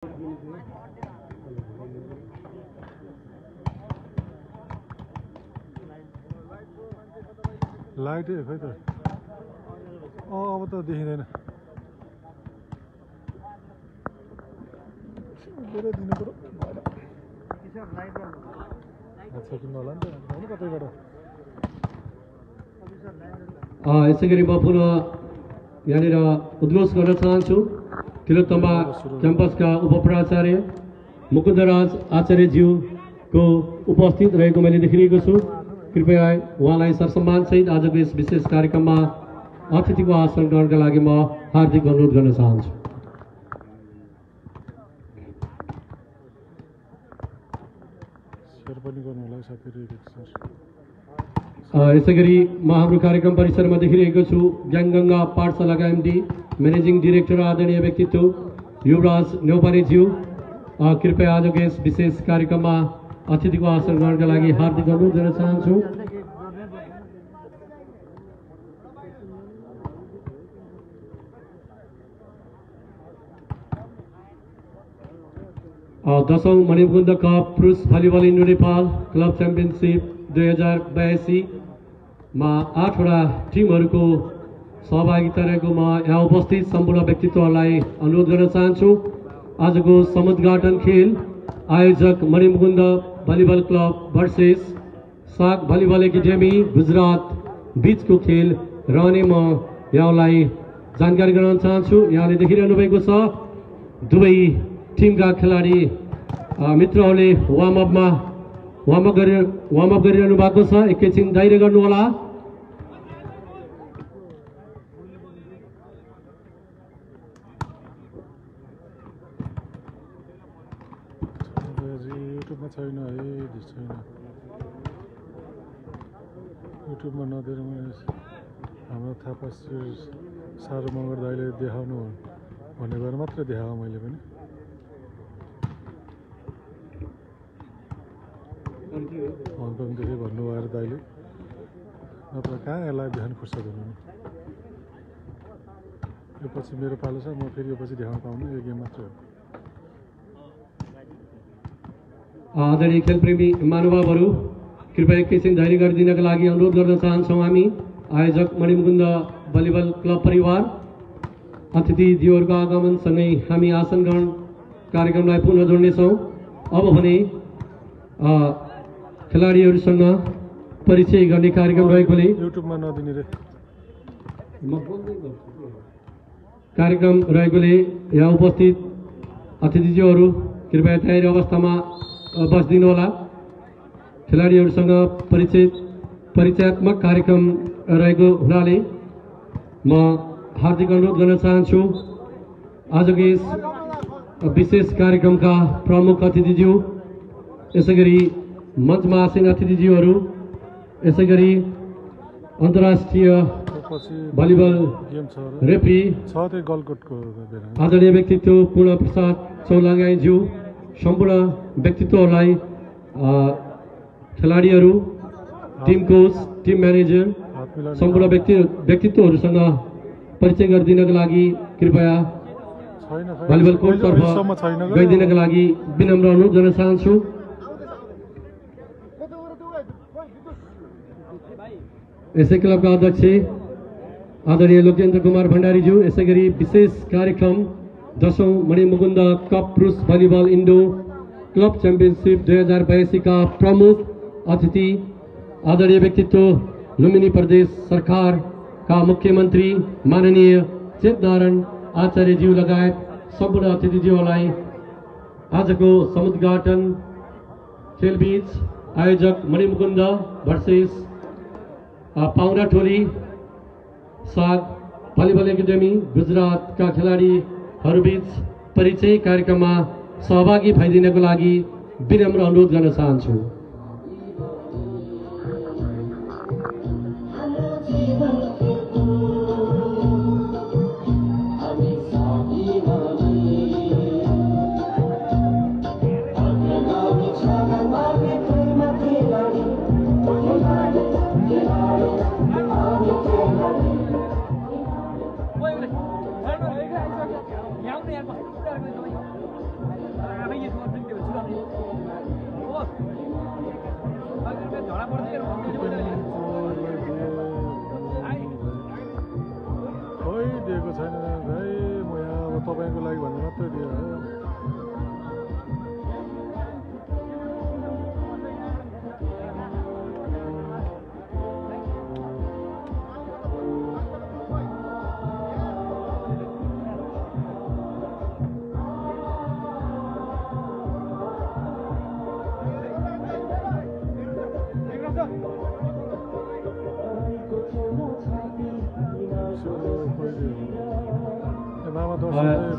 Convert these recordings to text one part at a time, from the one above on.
Light है खै त अब त देखिँदैन धेरै दिनु पर्यो अच्छा किन होला नि त हैन कतैबाट यसैगरी म पुनः यहाँनिर उद्घोष गर्न चाहन्छु तिलोत्तमा क्याम्पसका उपप्राचार्य मुकुन्दराज आचार्यज्यूको उपस्थित रहेको मैले देखिरहेको छु। कृपया उहाँलाई सरसम्मान सहित आजको यस विशेष कार्यक्रममा अतिथिको आसन ग्रहणका लागि म हार्दिक अनुरोध गर्न चाहन्छु। यसैगरी म हाम्रो कार्यक्रम परिसरमा देखिरहेको छु ज्ञानगङ्गा पाठशालाका एमडी म्यानेजिङ डिरेक्टर आदरणीय व्यक्तित्व युवराज न्यौपानेज्यू कृपया आजको यस विशेष कार्यक्रममा अतिथिको आसन ग्रहणका लागि हार्दिक अनुरोध गर्न चाहन्छु। दशौं मणिमुकुन्द कप पुरुष volleyball Indo Nepal club championship 2082 मा 8वटा टिमहरूको सहभागिता रहेको म यहाँ उपस्थित सम्पूर्ण व्यक्तित्वहरूलाई अनुरोध गर्न चाहन्छु। आजको समुद्घाटन खेल आयोजक मणिमुकुन्द भलिबल क्लब भर्सेस साग भलिबल एकाडेमी गुजरात बीचको खेल रहने म यहाँलाई जानकारी गराउन चाहन्छु। यहाँले देखिरहनु भएको छ दुवै टिमका खेलाडी मित्रहरूले वार्मअप गरिरहनु भएको छ। एकैछिन धैर्य गर्नुहोला। युट्युबमा छैन है छैन युट्युबमा नदिएर हाम्रो थापा सारो मगर दाइले देखाउनु भन्ने भएर मात्रै देखाएँ मैले पनि। हङकङदेखि भन्नुभयो दाइले नत्र कहाँ यसलाई देखाउनु फुर्सद हुनु। यो पछि मेरो पालो छ म फेरि यो पछि देखाउन पाउनु यो गेम मात्रै हो। आदरणीय खेलप्रेमी महानुभावहरू कृपया एकैछिन धैर्य गरिदिनका लागि अनुरोध गर्न चाहन्छौँ। हामी आयोजक मणिमुकुन्द भलिबल क्लब परिवार अतिथिज्यूहरूको आगमनसँगै हामी आसन ग्रहण कार्यक्रमलाई पुनः जोड्नेछौँ। अब भने खेलाडीहरूसँग परिचय गर्ने कार्यक्रम रहेकोले युट्युबमा नदिने रे कार्यक्रम रहेकोले यहाँ उपस्थित अतिथिज्यूहरू कृपया तयारी अवस्थामा बसिदिनु होला। खेलाडीहरूसँग परिचयात्मक कार्यक्रम रहेको हुनाले म हार्दिक अनुरोध गर्न चाहन्छु। आजको यस विशेष कार्यक्रमका प्रमुख अतिथिज्यू यसैगरी मञ्चमा आसीन अतिथिज्यूहरू यसैगरी अन्तर्राष्ट्रिय भलिबल रेफ्री आदरणीय व्यक्तित्व पूर्ण प्रसाद चौलागाईज्यू सम्पूर्ण व्यक्तित्वहरूलाई खेलाडीहरू टिम कोच टिम म्यानेजर सम्पूर्ण व्यक्तित्वहरूसँग परिचय गरिदिनका लागि कृपया भलिबल कोर्टतर्फ गइदिनका लागि विनम्र अनुरोध गर्न चाहन्छु। यसै क्लबका अध्यक्ष आदरणीय लोकेन्द्र कुमार भण्डारीज्यू यसैगरी विशेष कार्यक्रम 10औं मणिमुकुन्द कप पुरुष भलिबल इन्डो क्लब च्याम्पियनसिप 2082 का प्रमुख अतिथि आदरणीय व्यक्तित्व लुम्बिनी प्रदेश सरकार का मुख्यमन्त्री माननीय चेतनारायण आचार्यज्यू लगायत सम्पूर्ण अतिथिज्यूहरूलाई आजको समुद्घाटन खेलबीच आयोजक मणिमुकुन्द भर्सेस पाउराटोली साग भलिबल एकाडेमी गुजरातका खेलाडीहरूबीच परिचय कार्यक्रममा सहभागी भइदिनको लागि विनम्र अनुरोध गर्न चाहन्छु।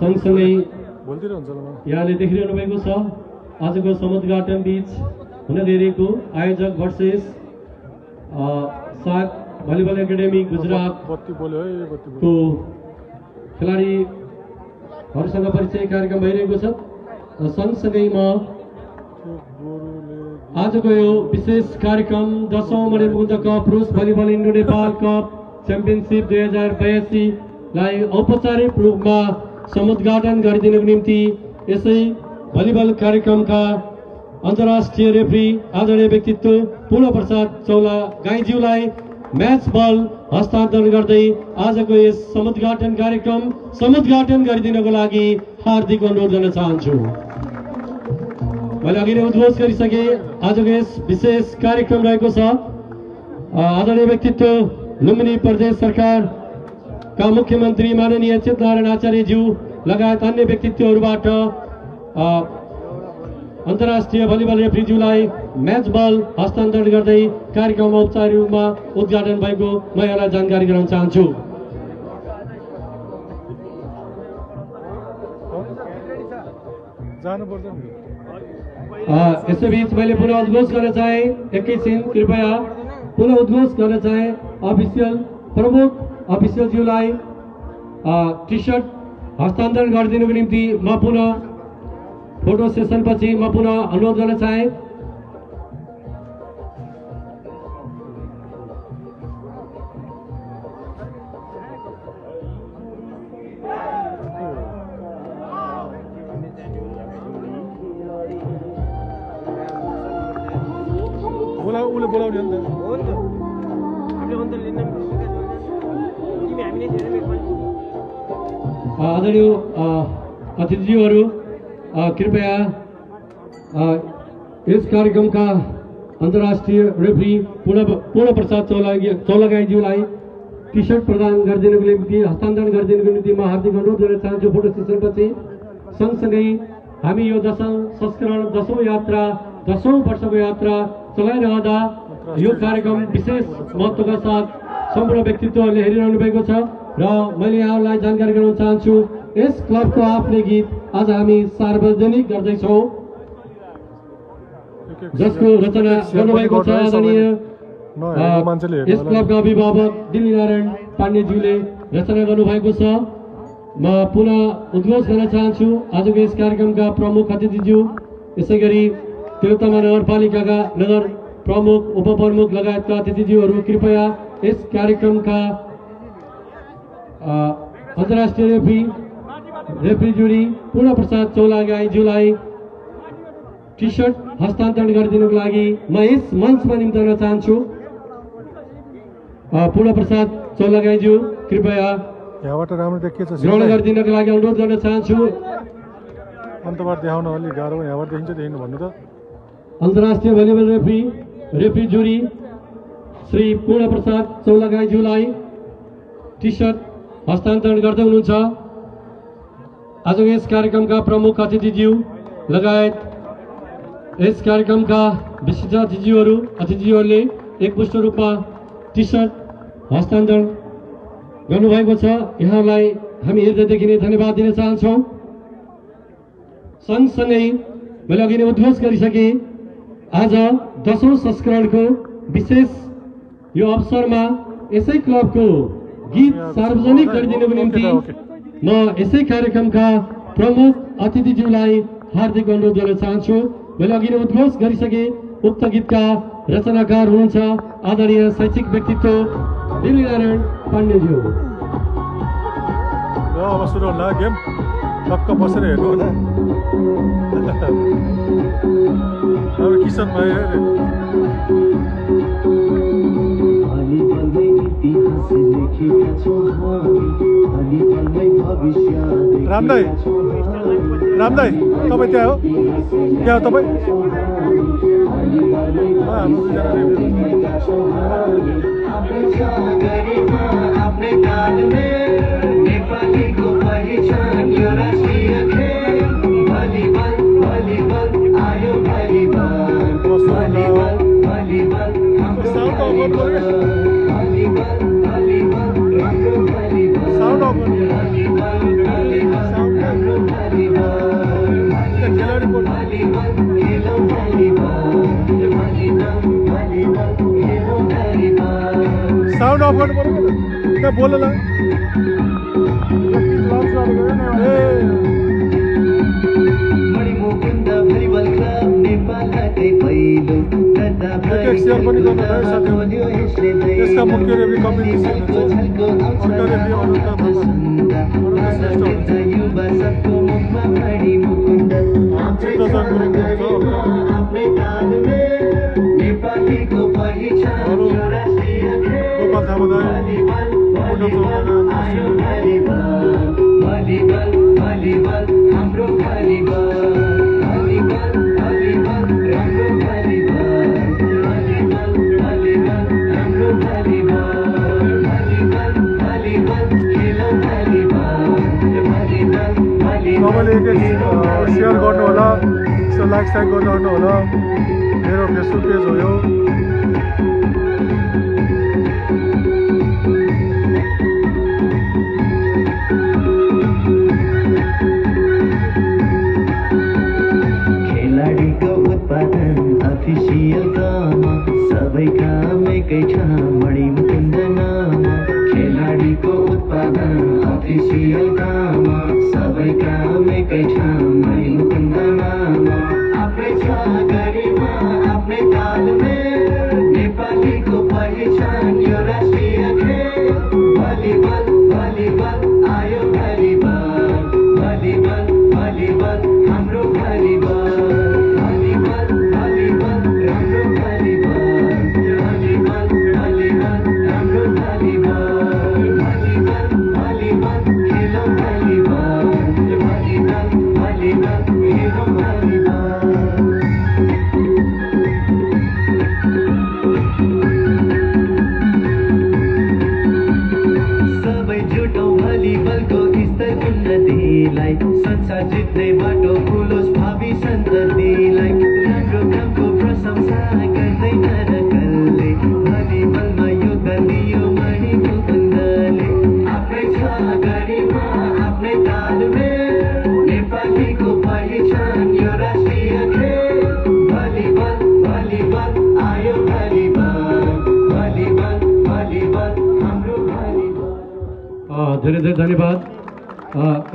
सँगसँगै बोल्दिरहन्छ होला यहाँले देखिरहनु भएको छ आजको समुद्घाटन बीच हुन गइरहेको आयोजक भर्सेस साग भलिबल एकाडेमी गुजरात बत्ती बोल्यो है बत्ती को खेलाडीहरूसँग परिचय कार्यक्रम भइरहेको छ र सँगसँगै म आजको यो विशेष कार्यक्रम 10औं मणिमुकुन्द कप पुरुष volleyball Indo Nepal cup championship 2082 लाई औपचारिक रूपमा समुद्घाटन गरिदिनको निम्ति यसै भलिबल कार्यक्रमका अन्तर्राष्ट्रिय रेफ्री आदरणीय व्यक्तित्व पूर्ण प्रसाद चौलागाईज्यूलाई म्याच बल हस्तान्तरण गर्दै आजको यस समुद्घाटन कार्यक्रम समुद्घाटन गरिदिनको लागि हार्दिक अनुरोध गर्न चाहन्छु। मैले अघि नै उद्घोष गरिसके आजको यस विशेष कार्यक्रम रहेको छ आदरणीय व्यक्तित्व लुम्बिनी प्रदेश सरकारका मुख्यमन्त्री माननीय चितनारायण आचार्यज्यू लगायत अन्य व्यक्तित्वहरूबाट अन्तर्राष्ट्रिय भलिबल रेफ्रीज्यूलाई म्याच बल हस्तान्तरण गर्दै कार्यक्रम औपचारिक रूपमा उद्घाटन भएको म यहाँलाई जानकारी गराउन चाहन्छु। यसैबीच मैले पुनः उद्घोष गर्न चाहे एकैछिन कृपया पुनः उद्घोष गर्न चाहे अफिसियल प्रमुख अफिसियलज्यूलाई टी सर्ट हस्तान्तरण गरिदिनुको निम्ति म पुनः फोटो सेसन पछि म पुनः अनुरोध गर्न चाहे। उसले बोलाउने आदरणीय अतिथिज्यूहरू कृपया यस कार्यक्रमका अन्तर्राष्ट्रिय रेफ्री पूर्ण प्रसाद चौलागाईज्यूलाई टी सर्ट प्रदान गरिदिनुको निम्ति हस्तान्तरण गरिदिनुको निम्ति म हार्दिक अनुरोध गर्न चाहन्छु। फोटो सेसनपछि सँगसँगै हामी यो 10औं संस्करण 10औं यात्रा 10औं वर्षको यात्रा चलाइरहँदा यो कार्यक्रम विशेष महत्त्वका साथ सम्पूर्ण व्यक्तित्वहरूले हेरिरहनु भएको छ र मैले यहाँलाई जानकारी गराउन चाहन्छु यस क्लबको आफ्नै गीत आज हामी सार्वजनिक गर्दैछौँ जसको रचना गर्नुभएको छ आदरणीय यस क्लबका अभिभावक दिल्ली नारायण पाण्डेज्यूले रचना गर्नुभएको छ। म पुनः उद्घोष गर्न चाहन्छु आजको यस कार्यक्रमका प्रमुख अतिथिज्यू यसै गरी तिलोत्तमा नगरपालिकाका नगर प्रमुख उपप्रमुख लगायतका अतिथिज्यूहरू कृपया यस कार्यक्रमका अन्तर्राष्ट्रिय रेफ्री ज्यूरी पूर्ण प्रसाद चौलागाईज्यूलाई टी सर्ट हस्तान्तरण गरिदिनुको लागि म यस मञ्चमा निम्ताउन चाहन्छु। पूर्ण प्रसाद चौलागाईज्यू कृपया यहाँबाट राम्रो देखिन्छ ग्रहण गरिदिनको लागि अनुरोध गर्न चाहन्छु। अन्तबाट देखाउन अलि गाह्रो यहाँबाट देखिन्छ देखिनु भन्नु त अन्तर्राष्ट्रिय भलिबल रेफ्री ज्यूरी श्री पूर्ण प्रसाद चौलागाईज्यूलाई टी सर्ट हस्तान्तरण गर्दै हुनुहुन्छ। आजको यस कार्यक्रमका प्रमुख अतिथिज्यू लगायत यस कार्यक्रमका विशिष्ट अतिथिज्यूहरूले एकमुष्ट रूपमा टी सर्ट हस्तान्तरण गर्नुभएको छ। यहाँलाई हामी हृदयदेखि नै धन्यवाद दिन चाहन्छौँ। सँगसँगै मैले अघि नै उद्घोष गरिसके आज 10औं संस्करणको विशेष यो अवसरमा यसै क्लबको गीत सार्वजनिक गरिदिनुको निम्ति म यसै कार्यक्रमका प्रमुख अतिथिज्यूलाई हार्दिक अनुरोध गर्न चाहन्छु। मैले अघि नै उद्घोष गरिसके उक्त गीतका रचनाकार हुनुहुन्छ आदरणीय शैक्षिक व्यक्तित्व दिल्ली नारायण पाण्डेज्यू। अब सुरु होला गेम टक्क बसेर हेर्नु होला अब किसन भाइ रामदाई तपाईँ त्यहाँ हो क्या हो तपाईँ साउन्ड साउन्ड अफ गर्नु पर्यो त्यहाँ बोलला शेयर पनि गर्नु भयो साथीहरू यसका मुख्य रेफ्री कपिल सिंह हुनुहुन्छ अर्का रेफ्री अरुण गोपाल थापादाई सबैले सेयर गर्नु होला यसो लाइक साइक गर्नु होला मेरो फेसबुक पेज हो यो खेलाडीको उत्पादन अफिसियल काममा सबै काम एकै छ मणिमुकुन्द नाम खेलाडीको उत्पादन अफिसियल काममा सबै काम एकै छ मणिमुकुन्द नाम आफ्नै छ गरिमा आफ्नै तालमे नेपालीको पहिचान यो राष्ट्रिय खेल भलिबल भलिबल आयो भलिबल भलिबल भलिबल हाम्रो भलिबल भलिबल भलिबल राम्रो भलिबल भलिबल भलिबल राम्रो भलिबल भलिबल भलिबल खेलौँ भलिबल भलिबल भलिबल खेलौँ भलिबल सबै जुटौँ भलिबलको स्तर उन्नतिलाई संसार जित्ने बाटो खुलोस् भावी सन्ततिलाई राम्रो कामको प्रशंसा गर्दैन र कसले भलिबलमा योगदान दियो मणिमुकुन्दले आफ्नै छ गरिमा आफ्नै तालमे नेपालीको पहिचान यो राष्ट्रिय खेल भलिबल भलिबल आयो भलिबल भलिबल भलिबल हाम्रो भलिबल। धेरै धेरै धन्यवाद।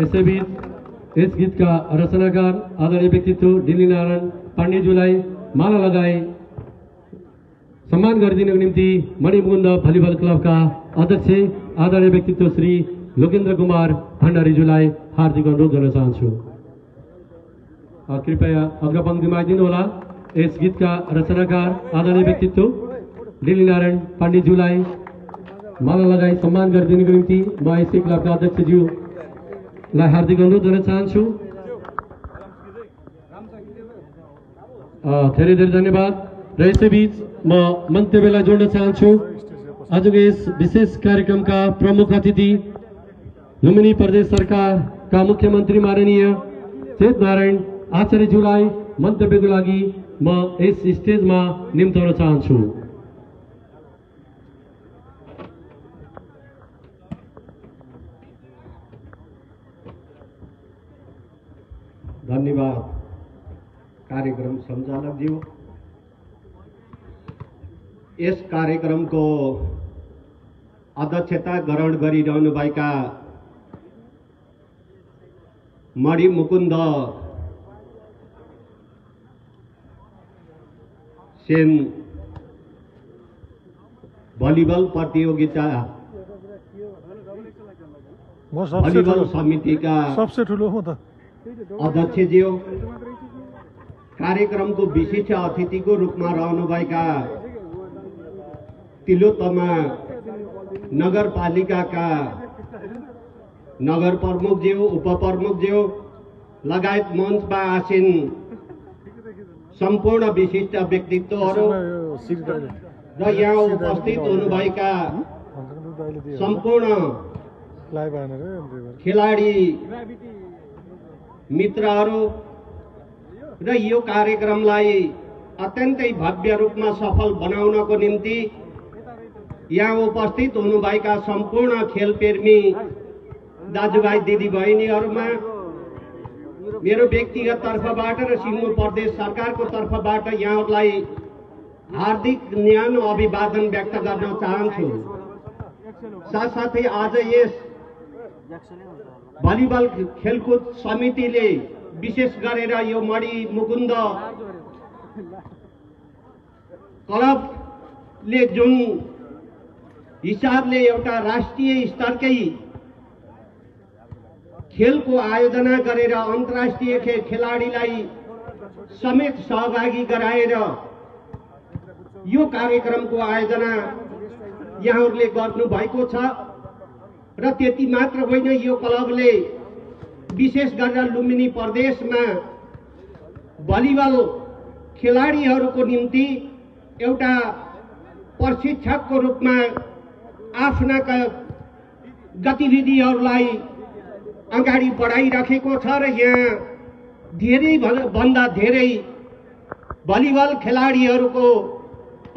यसैबीच यस गीतका रचनाकार आदरणीय व्यक्तित्व दिल्ली नारायण पाण्डेज्यूलाई माला लगाई सम्मान गरिदिनको निम्ति मणिमुकुन्द भलिबल क्लबका अध्यक्ष आदरणीय व्यक्तित्व श्री लोकेन्द्र कुमार भण्डारीज्यूलाई हार्दिक अनुरोध गर्न चाहन्छु। कृपया अग्र पङ्क्तिमा आइदिनु होला। यस गीतका रचनाकार आदरणीय व्यक्तित्व दिल्ली नारायण पाण्डेज्यूलाई माला लगाई सम्मान गरिदिनुको निम्ति म यसै क्लबका अध्यक्षज्यूलाई हार्दिक अनुरोध गर्न चाहन्छु। धेरै धेरै धन्यवाद। र यसैबीच म मन्तव्यलाई जोड्न चाहन्छु। आजको यस विशेष कार्यक्रमका प्रमुख अतिथि लुम्बिनी प्रदेश सरकारका मुख्यमन्त्री माननीय चेत नारायण आचार्यज्यूलाई मन्तव्यको लागि म यस स्टेजमा निम्ताउन चाहन्छु। धन्यवाद कार्यक्रम सञ्चालकज्यू। यस कार्यक्रमको अध्यक्षता ग्रहण गरिरहनुभएका मणिमुकुन्द सेन भलिबल प्रतियोगिता भलिबल समितिका सबसे ठुलो हो त अध्यक्षज्यू, कार्यक्रमको विशिष्ट अतिथिको रूपमा रहनुभएका तिलोत्तमा नगरपालिकाका नगर प्रमुखज्यू, उपप्रमुखज्यू लगायत मञ्चमा आसीन सम्पूर्ण विशिष्ट व्यक्तित्वहरू र यहाँ उपस्थित हुनुभएका सम्पूर्ण खेलाडी मित्रहरू र यो कार्यक्रमलाई अत्यन्तै भव्य रूपमा सफल बनाउनको निम्ति यहाँ उपस्थित हुनुभएका सम्पूर्ण खेलप्रेमी दाजुभाइ दिदीबहिनीहरूमा मेरो व्यक्तिगत तर्फबाट र सिङ्गो प्रदेश सरकारको तर्फबाट यहाँहरूलाई हार्दिक न्यानो अभिवादन व्यक्त गर्न चाहन्छु। साथसाथै आज यस भलिबल खेलकुद समितिले विशेष गरेर यो मणि मुकुन्द क्लबले जुन हिसाबले एउटा राष्ट्रिय स्तरकै खेलको आयोजना गरेर अन्तर्राष्ट्रिय खेलाडीलाई समेत सहभागी गराएर यो कार्यक्रमको आयोजना यहाँहरूले गर्नुभएको छ र त्यति मात्र होइन, यो क्लबले विशेष गरेर लुम्बिनी प्रदेशमा भलिबल खेलाडीहरूको निम्ति एउटा प्रशिक्षकको रूपमा आफ्ना गतिविधिहरूलाई अगाडि बढाइराखेको छ र यहाँ धेरै भन्दा धेरै भलिबल खेलाडीहरूको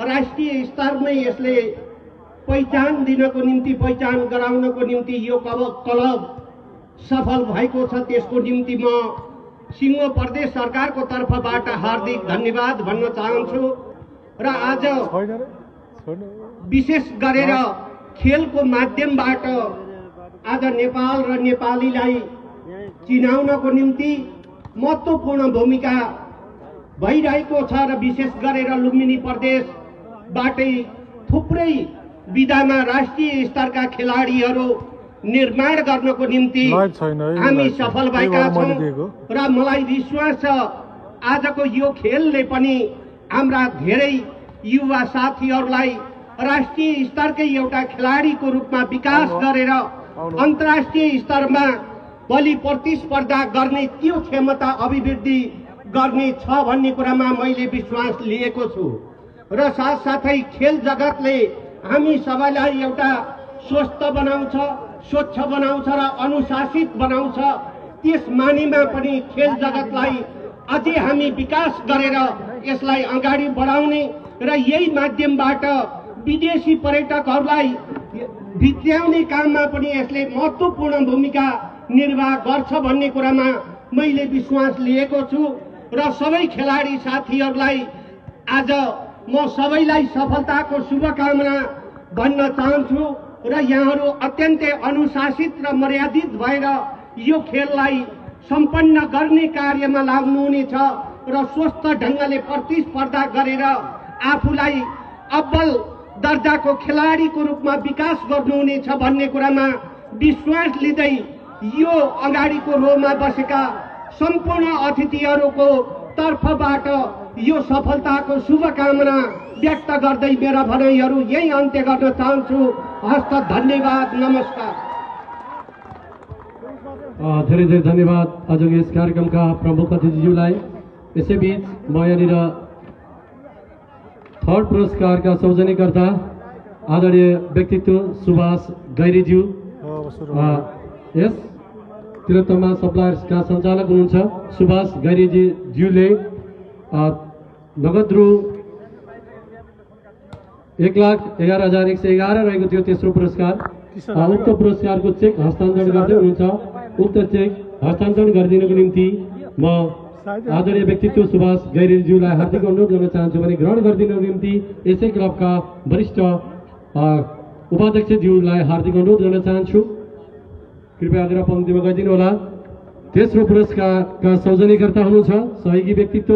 राष्ट्रिय स्तरमै यसले पहिचान दिनको निम्ति, पहिचान गराउनको निम्ति यो क्लब सफल भएको छ। त्यसको निम्ति म सिङ्गो प्रदेश सरकारको तर्फबाट हार्दिक धन्यवाद भन्न चाहन्छु र आज विशेष गरेर खेलको माध्यमबाट आज नेपाल र नेपालीलाई चिनाउनको निम्ति महत्त्वपूर्ण भूमिका भइरहेको छ र विशेष गरेर लुम्बिनी प्रदेशबाटै थुप्रै विधामा राष्ट्रिय स्तरका खेलाडीहरू निर्माण गर्नको निम्ति हामी सफल भएका छौँ र मलाई विश्वास छ आजको यो खेलले पनि हाम्रा धेरै युवा साथीहरूलाई राष्ट्रिय स्तरकै एउटा खेलाडीको रूपमा विकास गरेर अन्तर्राष्ट्रिय स्तरमा भोलि प्रतिस्पर्धा गर्ने त्यो क्षमता अभिवृद्धि गर्ने छ भन्ने कुरामा मैले विश्वास लिएको छु र साथसाथै खेल जगतले हामी सबैलाई एउटा स्वस्थ बनाउँछ, स्वच्छ बनाउँछ र अनुशासित बनाउँछ। त्यस मानेमा पनि खेल जगतलाई अझै हामी विकास गरेर यसलाई अगाडि बढाउने र यही माध्यमबाट विदेशी पर्यटकहरूलाई भित्र्याउने काममा पनि यसले महत्त्वपूर्ण भूमिका निर्वाह गर्छ भन्ने कुरामा मैले विश्वास लिएको छु र सबै खेलाडी साथीहरूलाई आज म सबैलाई सफलताको शुभकामना भन्न चाहन्छु र यहाँहरू अत्यन्तै अनुशासित र मर्यादित भएर यो खेललाई सम्पन्न गर्ने कार्यमा लाग्नुहुनेछ र स्वस्थ ढङ्गले प्रतिस्पर्धा गरेर आफूलाई अब्बल दर्जाको खेलाडीको रूपमा विकास गर्नुहुनेछ भन्ने कुरामा विश्वास लिँदै यो अगाडिको रोमा बसेका सम्पूर्ण अतिथिहरूको तर्फबाट यो सफलताको शुभकामना व्यक्त गर्दै मेरा भनाइहरू यही अन्त्य गर्न चाहन्छु। हस्त धन्यवाद, नमस्कार। धेरै धेरै धन्यवाद आजको यस कार्यक्रमका प्रमुख अतिथिज्यूलाई। यसैबीच म यहाँनिर थर्ड पुरस्कारका सौजन्यकर्ता आदरणीय व्यक्तित्व सुभाष गैरीज्यू, यस तिलोत्तमा सप्लायर्सका सञ्चालक हुनुहुन्छ सुभाष गैरीज्यूले नगद रु 1,11,111 रहेको थियो तेस्रो पुरस्कार। उक्त पुरस्कारको चेक हस्तान्तरण गर्दै हुनुहुन्छ। उक्त चेक हस्तान्तरण गरिदिनको निम्ति म आदरणीय व्यक्तित्व सुभाष गैरीज्यूलाई हार्दिक अनुरोध गर्न चाहन्छु भने ग्रहण गरिदिनको निम्ति यसै क्लबका वरिष्ठ उपाध्यक्षज्यूलाई हार्दिक अनुरोध गर्न चाहन्छु। कृपया आदर पङ्क्तिमा गइदिनु होला। तेस्रो पुरस्कारका सौजन्यकर्ता हुनुहुन्छ सहयोगी व्यक्तित्व,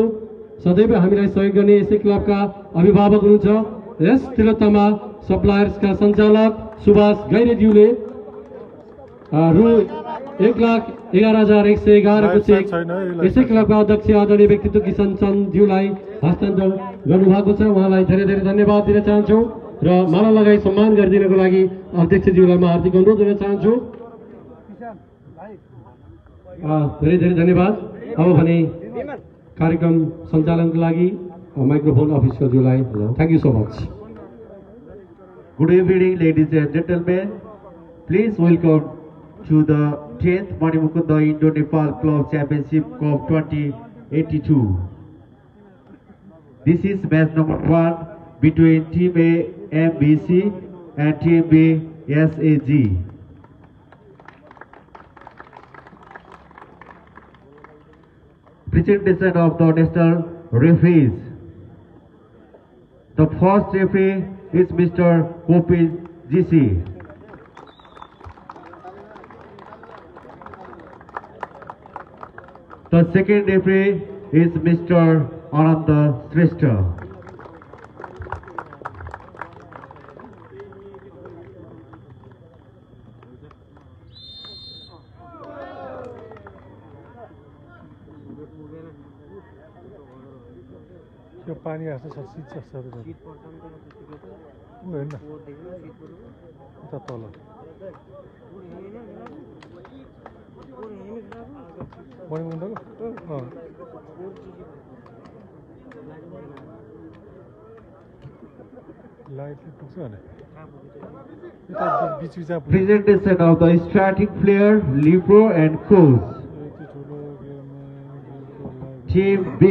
सदैव हामीलाई सहयोग गर्ने यसै क्लबका अभिभावक हुनुहुन्छ यस तिलोत्तमा सप्लायर्सका सञ्चालक सुभाष गैरीज्यूले रु 1,11,111 को चेक यसै क्लबका अध्यक्ष आदरणीय व्यक्तित्व किशन चन्दज्यूलाई हस्तान्तरण गर्नुभएको छ। उहाँलाई धेरै धेरै धन्यवाद दिन चाहन्छु र माला लगाई सम्मान गरिदिनको लागि अध्यक्षज्यूलाई म हार्दिक अनुरोध गर्न चाहन्छु। धेरै धेरै धन्यवाद। अब भने कार्यक्रम सञ्चालनको लागि माइक्रोफोन अफिसरज्यूलाई thank you so much. Good evening, ladies and gentlemen. Please welcome to the 10th Mani Mukunda Indo-Nepal Club Championship Cup 2082. This is match number 1 between Team A MBC and Team B SAG. presentation of the national referees. The first referee is Mr. Kopi GC. The second referee is Mr. Ananda Shrestha. यो पानी आएको छ शीत छ सबै होइन उता तल बढी मुन्दाको लाइटले पुग्छ भने यता बिच बिच Presentation of the starting player, libero and coach. यति ठुलो Team B.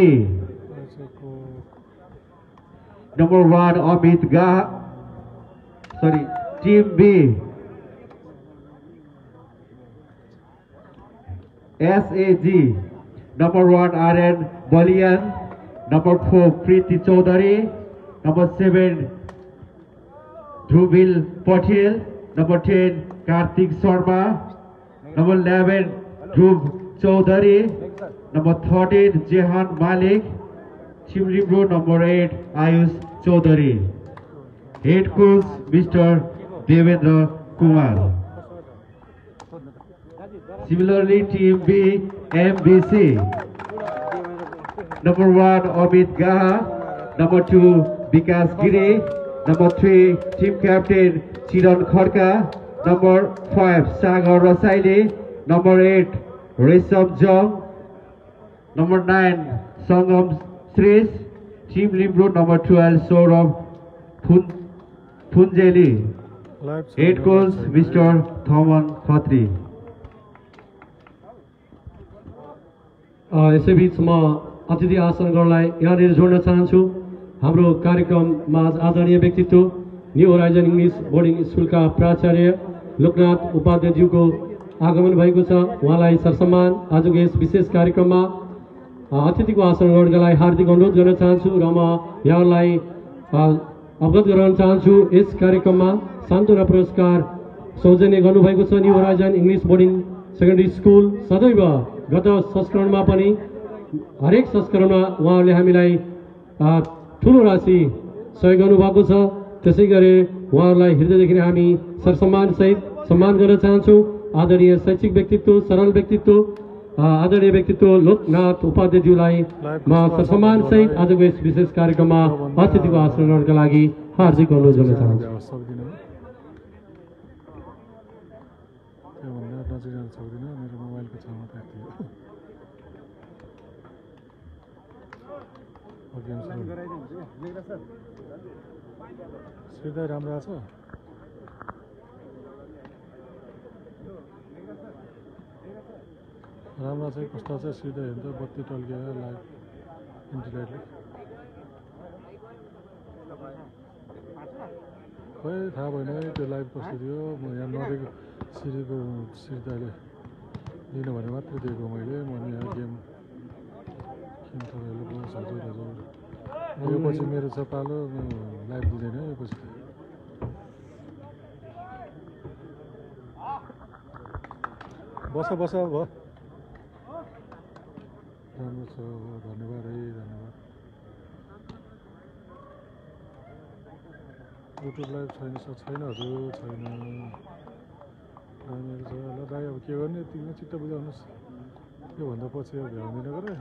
Number 1 Amit Gaha. Sorry, Team B. SAG. Number 1 RN Balian. Number 4 Preeti Chaudhary. Number 7 Dhrubil Patel. Number 10 Karthik Sharma. Number 11 Dhruv Chaudhary. Number 13 Jehan Malik. Team Libero number 8 Ayush Chaudhary. Head coach Mr. Devendra Kumar. Similarly, Team B MBC. Number 1 Amit Gaha. Number 2 Vikas Giri. Number 3 Team Captain Chiran Kharka. Number 5 Sagar Rasaili. Number 8 Resham Jong. Number 9 Sangam Srish. Team Libero number 12 Saurabh Punjeli. Head coach Mr. Thaman Khatri. यसैबीच म अतिथि आसन गर्नलाई यहाँनिर जोड्न चाहन्छु। हाम्रो कार्यक्रममा आदरणीय व्यक्तित्व न्यू होराइजन इङ्ग्लिस बोर्डिङ स्कुलका प्राचार्य लोकनाथ उपाध्यायज्यूको आगमन भएको छ। उहाँलाई सरसम्मान आजको यस विशेष कार्यक्रममा अतिथिको आसन ग्रहणका लागि हार्दिक अनुरोध गर्न चाहन्छु र म यहाँलाई अवगत गराउन चाहन्छु। यस कार्यक्रममा सान्त्वना पुरस्कार सौजन्य गर्नुभएको छ new horizon English boarding secondary school. सदैव गत संस्करणमा पनि हरेक संस्करणमा उहाँहरूले हामीलाई ठुलो राशि सहयोग गर्नुभएको छ। त्यसै गरी उहाँहरूलाई हृदयदेखि नै हामी सरसम्मानसहित सम्मान गर्न चाहन्छौँ। आदरणीय शैक्षिक व्यक्तित्व, सरल व्यक्तित्व, आदरणीय व्यक्तित्व लोकनाथ उपाध्यायज्यूलाई म सरसम्मानसहित आजको यस विशेष कार्यक्रममा अतिथिको आसन ग्रहणका लागि हार्दिक अनुरोध गर्न चाहन्छु। नजिक जान सक्दिनँ, मेरो मोबाइलको छेउमा त यति हो। सिधै राम्रो आएको छ। राम्रो चाहिँ कस्तो छ सिधै हेर्दा बत्ती टल्कियो लाइट इन्टरनेटले खोइ थाहा भएन है त्यो लाइभ कस्तो थियो। म यहाँ नदिएको सिडीको सिट अहिले लिनु भने मात्रै दिएको मैले यहाँ गेम किन तपाईँहरूले बस हजुर हजुर यो पछि मेरो छ पालो लाइभ दिँदैन यो पछि बस बस भयो राम्रो छ धन्यवाद है धन्यवाद। युट्युब लाइभ छैन हजुर छैन मेरो छ ल दाइ अब के गर्ने यतिमै चित्त बुझाउनुहोस् योभन्दा पछि अब भ्याउँदिन गरे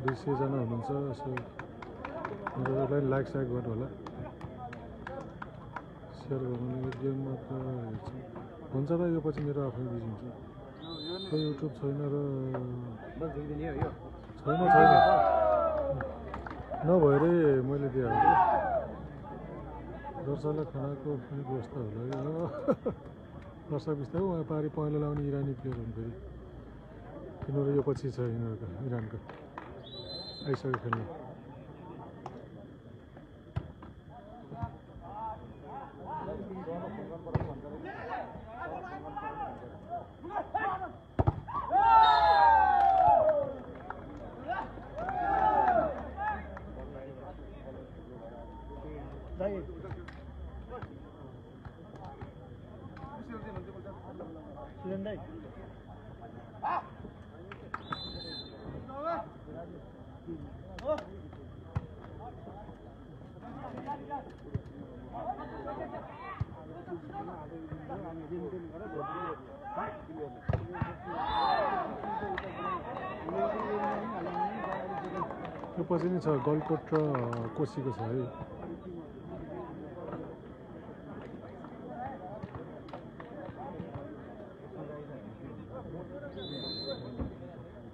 दुई सयजना हुनुहुन्छ यसो तपाईँलाई लाइक साइक गर्नु होला सेयर गर्नु गेम मात्र हेर्छु हुन्छ त यो पछि मेरो आफ्नै बिजी हुन्छ खोइ युट्युब छैन र छैन नभएरै मैले दिइहालेँ दर्शकलाई खानाको पनि व्यवस्था होला कि दर्शक बिस्तारै उहाँ पारी पहेँलो लाउने इरानी प्लेयर हुन् फेरि यिनीहरू यो पछि छ यिनीहरूको इरानको आइसक्यो खेल्नु यो पछि नै छ गलकोट र कोसीको छ है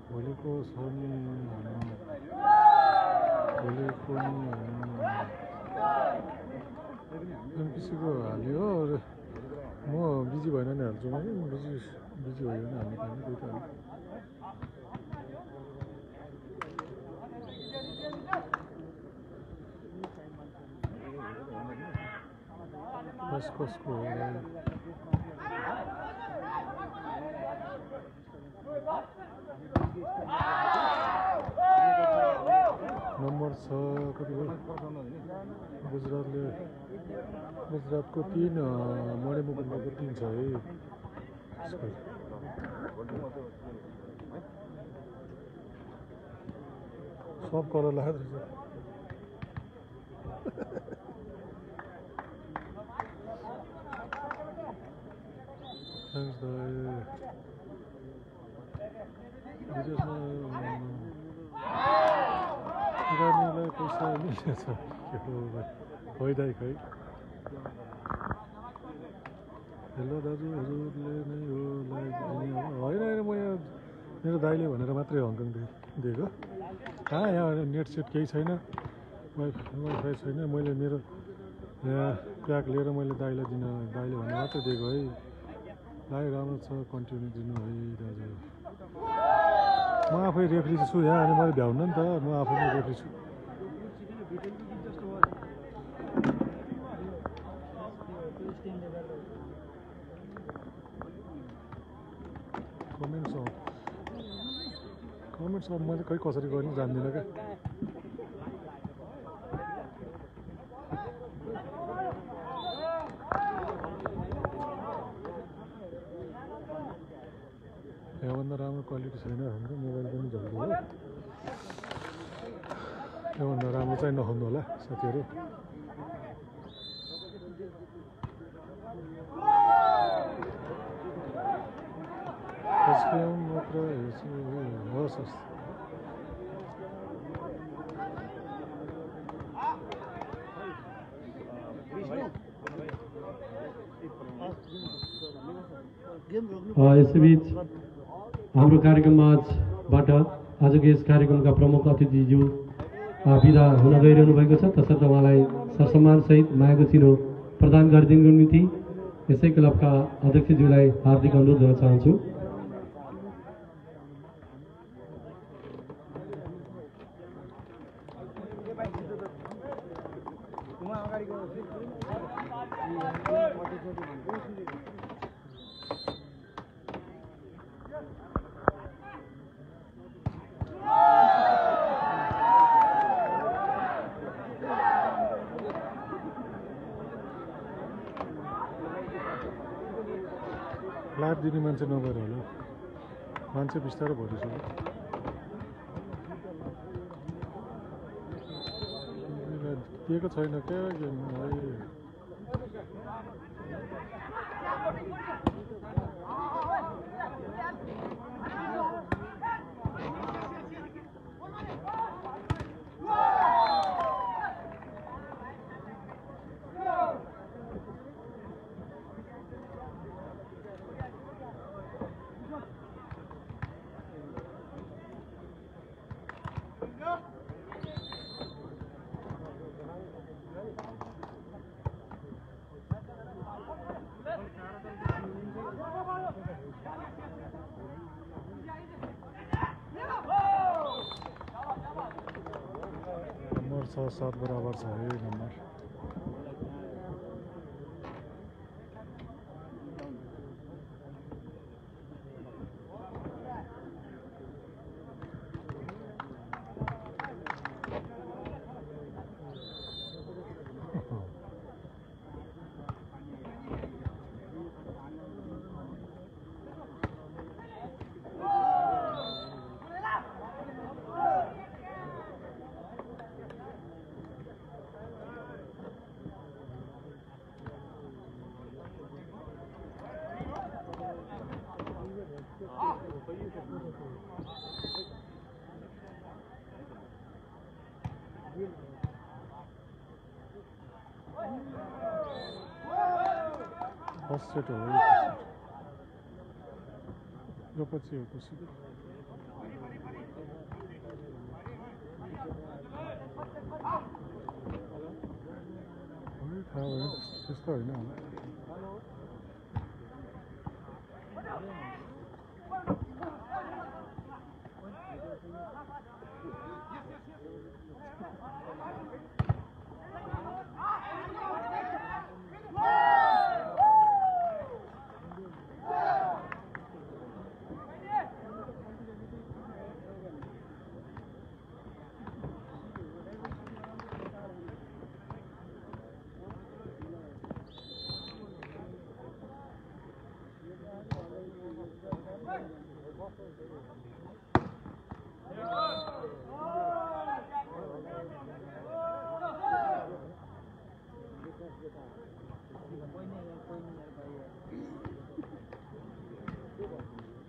भोलिको एमपिसीको हाल्यो म बिजी भएन नि हाल्छु मैले बिजी भयो भने हाल्नु पाएन त्यही त कसको हो नम्बर 6 कति भयो गुजरातको 3 मणिमुकुन्दको 3 छ है सब कलर लाग्छ थ्याङ्क्स रानीलाई पैसा मिलेछ भइदाई खै हेलो दाजुहरूले नै हो होइन म यहाँ मेरो दाइले भनेर मात्रै हङकङ दिएको कहाँ यहाँ नेट सेट केही छैन वाइफाई छैन मैले मेरो यहाँ प्याक लिएर मैले दाइले भनेर मात्रै दिएको है दाइ राम्रो छ कन्टिन्यू दिनु है दाजु म आफै रेफ्री छु यहाँ अनि मैले भ्याउनु नि त म आफै रेफ्री छु कमेन्ट्स अब मैले खै कसरी गर्ने जान्दिनँ क्या योभन्दा राम्रो क्वालिटी छैन हाम्रो मोबाइल पनि झल्को हो योभन्दा राम्रो चाहिँ नखाउनु होला साथीहरू मात्र हेर्छु हस् यसैबीच हाम्रो कार्यक्रमबाट आजको यस कार्यक्रमका प्रमुख अतिथिज्यू बिदा हुन गइरहनु भएको छ तसर्थ उहाँलाई सरसम्मानसहित मायाको चिनो प्रदान गरिदिनुको निम्ति यसै क्लबका अध्यक्षज्यूलाई हार्दिक अनुरोध गर्न चाहन्छु लाइभ दिने मान्छे नभएर होला मान्छे बिस्तारै भरिसक्यो दिएको छैन क्या गेम छ 7 बराबर छ है नम्बर फर्स्ट सेट हो यो पछि हो पछि थाहा भयो त्यस्तो होइन होला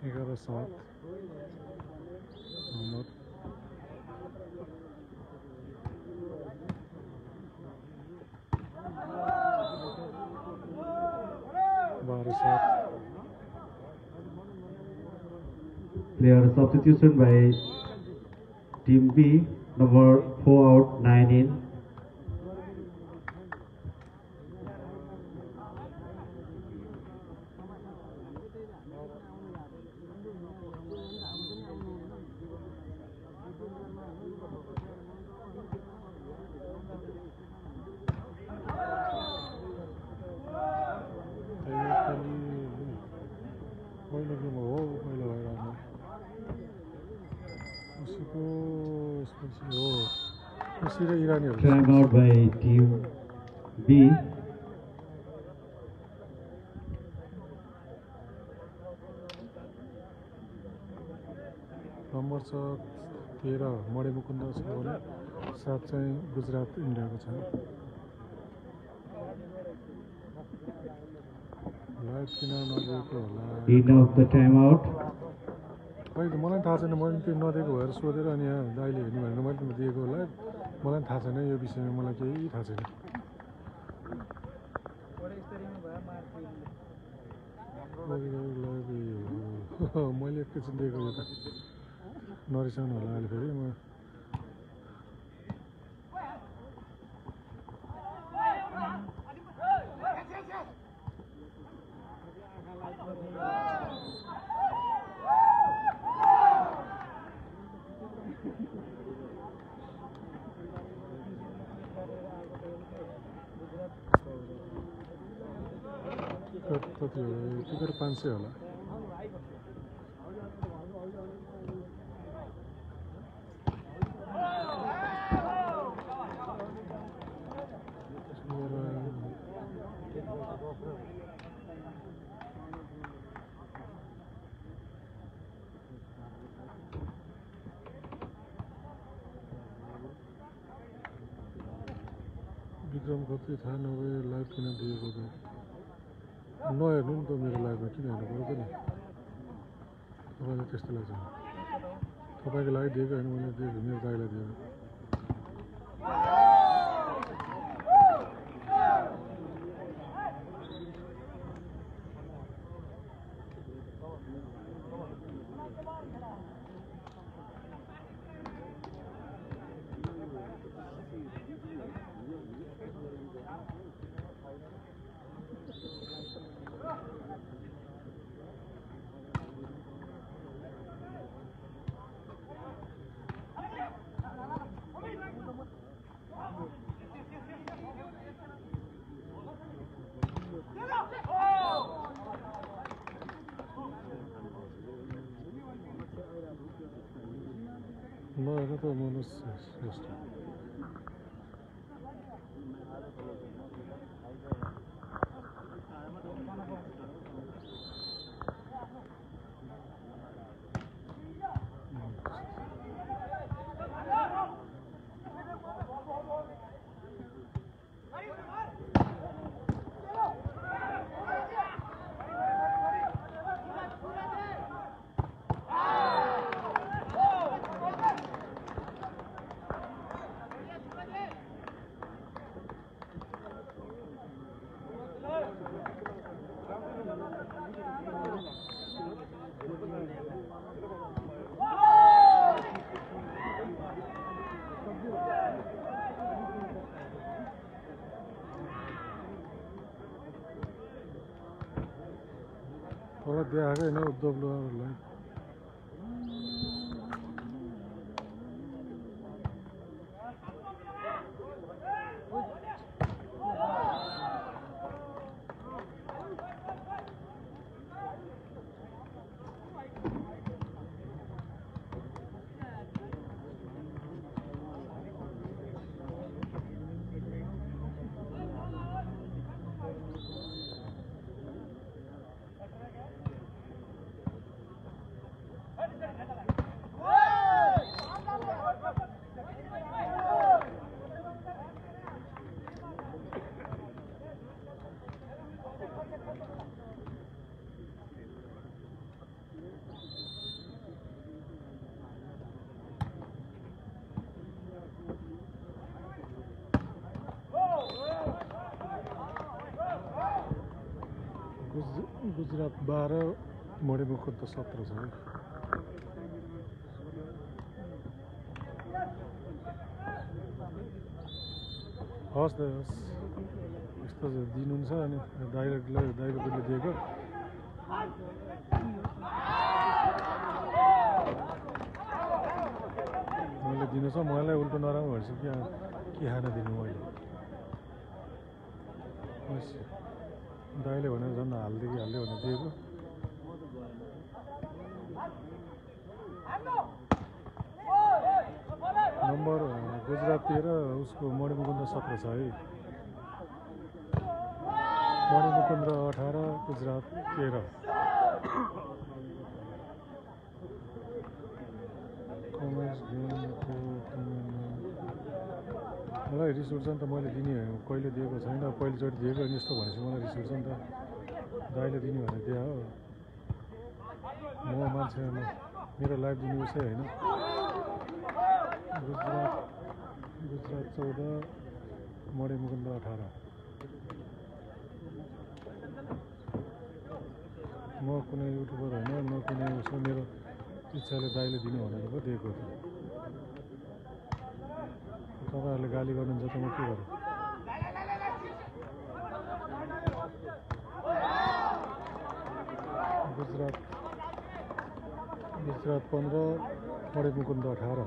एघार 7 number 12 7 Player substitution by Team B, number 4 out, 9 in. Time out by Team B. Number छ 13 मणि मुकुन्द छ भने 7 चाहिँ गुजरात इन्डियाको छ लाइभ किन नदिएको होला End of the timeout. मैले मलाई थाहा छैन मैले त्यो नदिएको भएर सोधेर अनि यहाँ दाइले हेर्नु भनेर मैले त दिएको होला मलाई थाहा छैन यो विषयमा मलाई केही थाहा छैन मैले एकैछिन दिएको यो त नरिसाउनु होला अहिले फेरि म कति हो टिकट 500 होला विक्रम कति थाहा नभए लाइभ किन दिएको त नहेर्नु नि त मेरो लाइभमा किन हेर्नु पर्यो त नि तपाईँलाई त्यस्तो लाग्छ तपाईँको लागि दिएको होइन मैले दिएको मेरो दाइलाई दिएको मेरो त मनोज श्रेष्ठ थोड़ा दिया है ना उद्धव लोहारलाई गुजरात 12 मणिपुर त 17 छ है हस् त हस् यस्तो दिनुहुन्छ अनि दाइलोले दिएको मैले दिनु छ मलाई उल्टो नराम्रो भएछ के खान दिनु मैले दाइले भनेर झन् हाल्यो भनेर दिएको नम्बर गुजरात 13 उसको मणिमुकुन्द 17 छ है मणिमुकुन्द 18 गुजरात 13 मलाई रिस उठ्छ नि त मैले दिने कहिले दिएको छैन पहिलोचोटि दिएको अनि यस्तो भनेपछि मलाई रिस उठ्छ नि त दाइले दिने भनेर दिए हो म मान्छे मेरो लाइफ दिने उसै होइन गुजरात 14 मणिमुकुन्द 18 म कुनै युट्युबर होइन म कुनै उसो मेरो इच्छाले दाइले दिनु भनेर पो दिएको थियो तपाईँहरूले गाली गर्नुहुन्छ त म के गरेँ गुजरात 15 मणिमुकुन्द 18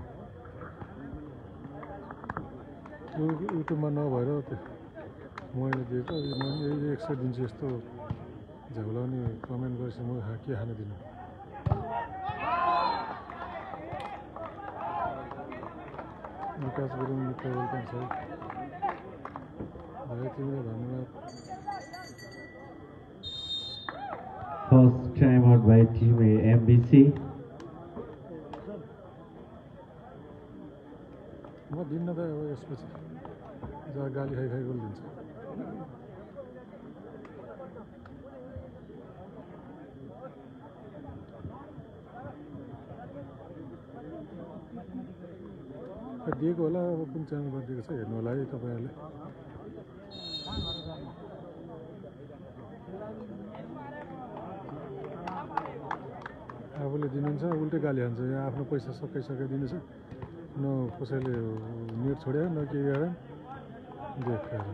युट्युबमा नभएर त्यो मैले दिएको मैले 100 दिन्छु यस्तो झ्याउलाउने कमेन्ट गरेपछि म के खान दिनु विकास गुरुङ मित्र वेलकम छ भाइ तिमीलाई धन्यवाद First time out by team MBC. म दिन्न त अब यसपछि जहाँ गाली खाइ गोल दिन्छ दिएको होला अब कुन च्यानलमा दिएको छ हेर्नु होला है तपाईँहरूले आफूले दिनुहुन्छ उल्टै गाली हान्छ यहाँ आफ्नो पैसा सकाइसकेर दिनु छ न कसैले नेट छोड्यो न के गरे देखाएर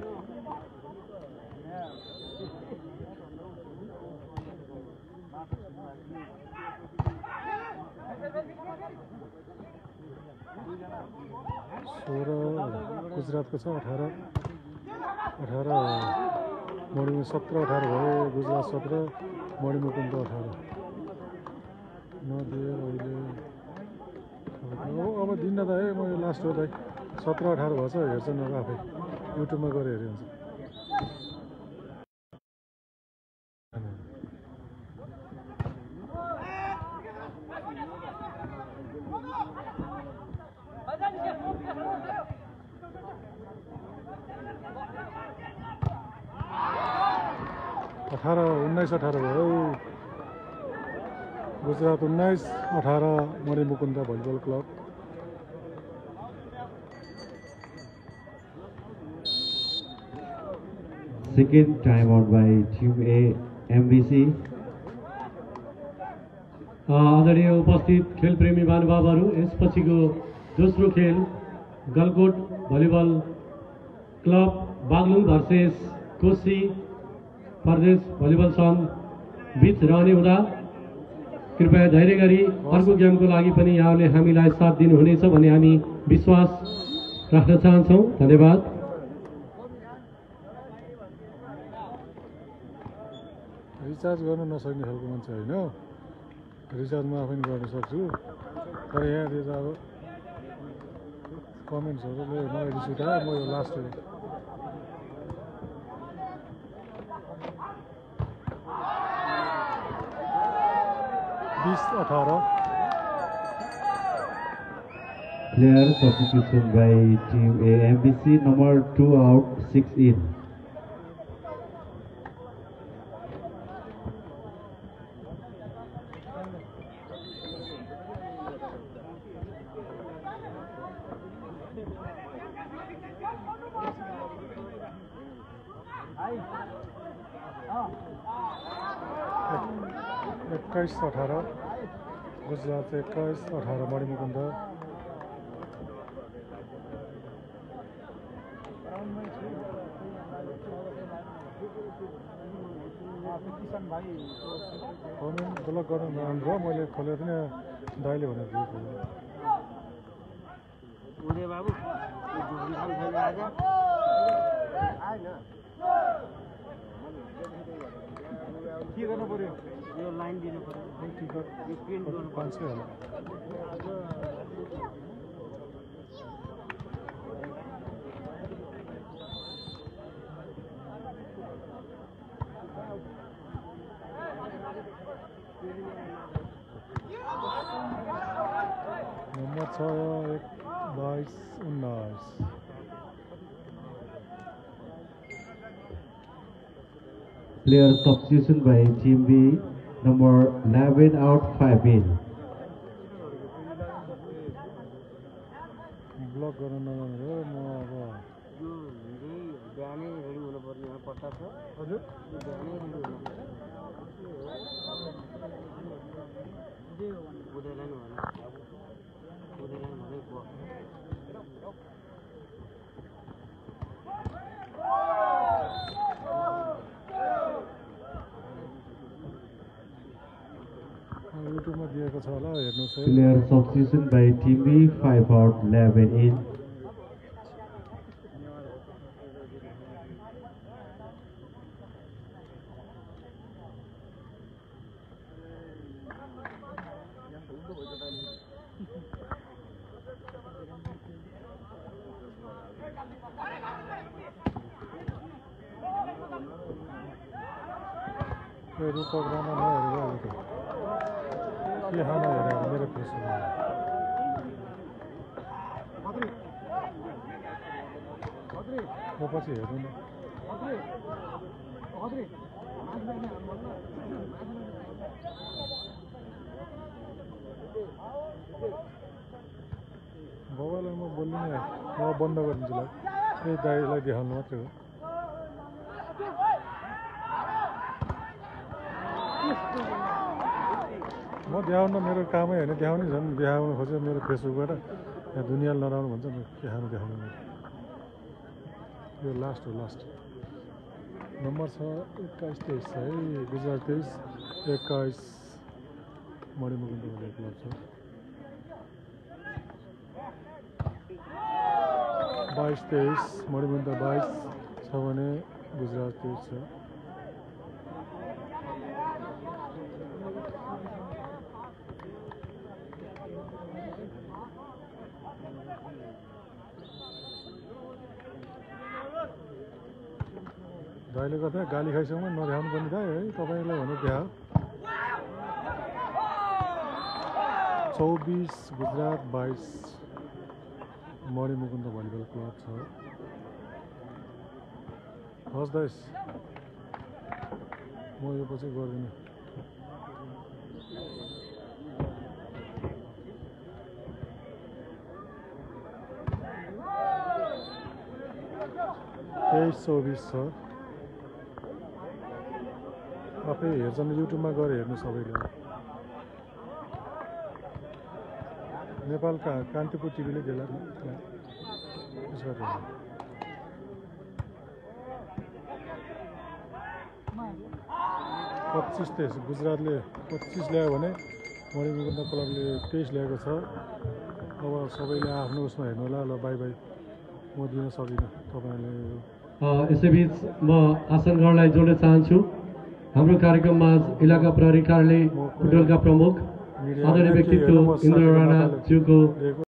गुजरातको छ 18 मणिमुकुन्द 17 18 भयो गुजरात 17 मणिमुकुन्द 18 नदिएर अहिले अब दिन्न त है म यो लास्ट हो दाइ 17-18 भएछ हेर्छ न आफै युट्युबमा गएर हेरे हुन्छ 19-18 भयो Gujarat 19-18 Manimukunda volleyball club Second time out by Team A MBC. आदरणीय उपस्थित खेलप्रेमी महानुभावहरू यसपछिको दोस्रो खेल Galkot volleyball club Baglung versus Koshi Pradesh volleyball सङ्घ बीच रहने हुँदा कृपया धैर्य गरी अर्को गेमको लागि पनि यहाँले हामीलाई साथ दिनुहुनेछ भन्ने हामी विश्वास राख्न चाहन्छौँ धन्यवाद रिचार्ज गर्न नसक्ने खालको मान्छे होइन रिचार्ज म आफै गर्न सक्छु तर यहाँनिर अब कमेन्ट्सहरूले मलाई रिस उठायो म यो लास्ट हो 20-18 Player substitution by Team A MBC. Number 2 out, 6 in. एक्काइस 18 गुजरात 21-18 मणिमुकुन्द कमेन्ट ब्लक गर्न नराम्रो मैले खोलेको थिएँ दाइले भनेर दिएको के गर्नु पर्यो यो लाइन दिनु पर्यो टिकट प्रिन्ट गर्नु 500 होला number 22-19 Player substitution by Team B. Number 11 out, 5 in. Block गर्न नराम्रो म अब यो बिहानै रेडी हुनुपर्ने पर्छ हजुर बिहानै रेडी हुनु उदयलाई भनेको युट्युबमा दिएको छ होला हेर्नुहोस् है Player substitution by Team B. 5 out, 11 in. रूपक राणा नहेरेर आएको के खाना हेरेर मेरो फेसबुकमा म पछि हेर्नु न बाबालाई म बोल्नु नै म बन्द गरिदिन्छु ल त्यही दाइलाई देखाउनु मात्रै हो म देखाउन मेरो कामै होइन देखाउने झन् देखाउनु खोज्यो मेरो फेसबुकबाट यहाँ दुनियाँले नराउनु भन्छ नि के खानु देखाउनु यो लास्ट हो लास्ट नम्बर छ 21-23 है गुजरात 23-21 मणिमुकुन्द क्लब छ 22-23 मणिमुकुन्द 22 छ भने गुजरात 23 छ दाइले गर्दा गाली खाइसक्नु नदेखाउनु पनि दाइ है तपाईँलाई भने देखाओ 24 गुजरात 22 मणिमुकुन्द भलिबल क्लब छ हस् दाइस म यो पछि गर्दिनँ 23-24 छ आफै हेर्छन् युट्युबमा गएर हेर्नु सबैले नेपालका कान्तिपुर टिभीले देला त्यसबाट 25 गुजरातले 25 ल्यायो भने मणिमुकुन्द क्लबले 23 ल्याएको छ अब सबैले आफ्नो उसमा हेर्नु होला ल बाई बाई म दिन सकिनँ तपाईँले यसैबीच म आसनगढलाई जोड्न चाहन्छु हाम्रो कार्यक्रममा इलाका प्रहरी कार्यालय फुटबलका प्रमुख आदरणीय व्यक्तित्व इन्द्र राणाज्यूको